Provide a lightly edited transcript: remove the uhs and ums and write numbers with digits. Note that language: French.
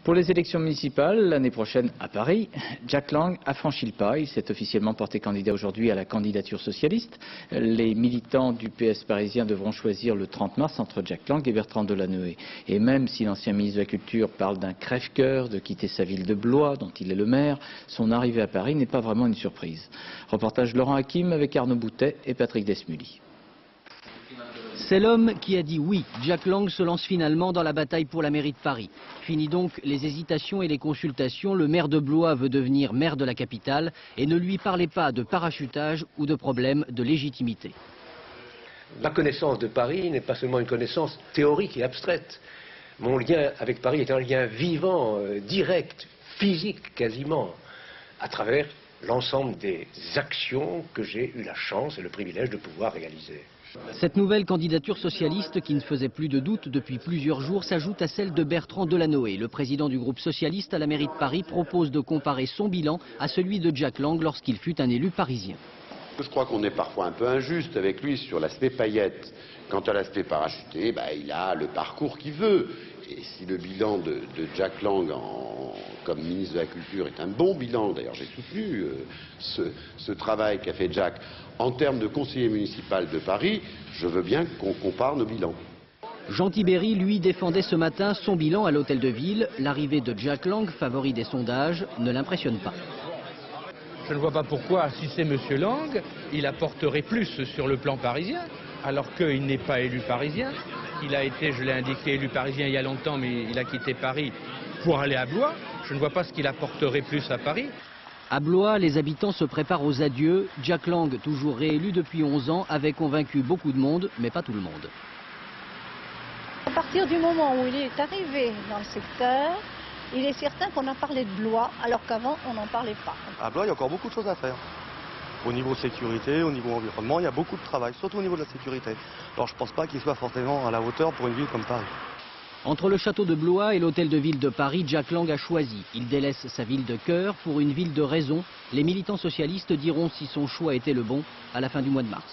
Pour les élections municipales, l'année prochaine à Paris, Jack Lang a franchi le pas. Il s'est officiellement porté candidat aujourd'hui à la candidature socialiste. Les militants du PS parisien devront choisir le 30 mars entre Jack Lang et Bertrand Delanoë. Et même si l'ancien ministre de la Culture parle d'un crève-cœur de quitter sa ville de Blois, dont il est le maire, son arrivée à Paris n'est pas vraiment une surprise. Reportage Laurent Hakim avec Arnaud Boutet et Patrick Desmully. C'est l'homme qui a dit oui. Jack Lang se lance finalement dans la bataille pour la mairie de Paris. Fini donc les hésitations et les consultations. Le maire de Blois veut devenir maire de la capitale et ne lui parlez pas de parachutage ou de problème de légitimité. Ma connaissance de Paris n'est pas seulement une connaissance théorique et abstraite. Mon lien avec Paris est un lien vivant, direct, physique quasiment, à travers l'ensemble des actions que j'ai eu la chance et le privilège de pouvoir réaliser. Cette nouvelle candidature socialiste qui ne faisait plus de doute depuis plusieurs jours s'ajoute à celle de Bertrand Delanoë. Le président du groupe socialiste à la mairie de Paris propose de comparer son bilan à celui de Jack Lang lorsqu'il fut un élu parisien. Je crois qu'on est parfois un peu injuste avec lui sur l'aspect paillette. Quant à l'aspect parachuté, il a le parcours qu'il veut. Et si le bilan de Jack Lang comme ministre de la Culture est un bon bilan, d'ailleurs j'ai soutenu ce travail qu'a fait Jack, en termes de conseiller municipal de Paris, je veux bien qu'on compare nos bilans. Jean Tibéry, lui, défendait ce matin son bilan à l'hôtel de ville. L'arrivée de Jack Lang, favori des sondages, ne l'impressionne pas. Je ne vois pas pourquoi, si c'est M. Lang, il apporterait plus sur le plan parisien, alors qu'il n'est pas élu parisien. Il a été, je l'ai indiqué, élu parisien il y a longtemps, mais il a quitté Paris pour aller à Blois. Je ne vois pas ce qu'il apporterait plus à Paris. À Blois, les habitants se préparent aux adieux. Jack Lang, toujours réélu depuis 11 ans, avait convaincu beaucoup de monde, mais pas tout le monde. À partir du moment où il est arrivé dans le secteur, il est certain qu'on a parlé de Blois, alors qu'avant, on n'en parlait pas. À Blois, il y a encore beaucoup de choses à faire. Au niveau sécurité, au niveau environnement, il y a beaucoup de travail, surtout au niveau de la sécurité. Alors je ne pense pas qu'il soit forcément à la hauteur pour une ville comme Paris. Entre le château de Blois et l'hôtel de ville de Paris, Jack Lang a choisi. Il délaisse sa ville de cœur pour une ville de raison. Les militants socialistes diront si son choix était le bon à la fin du mois de mars.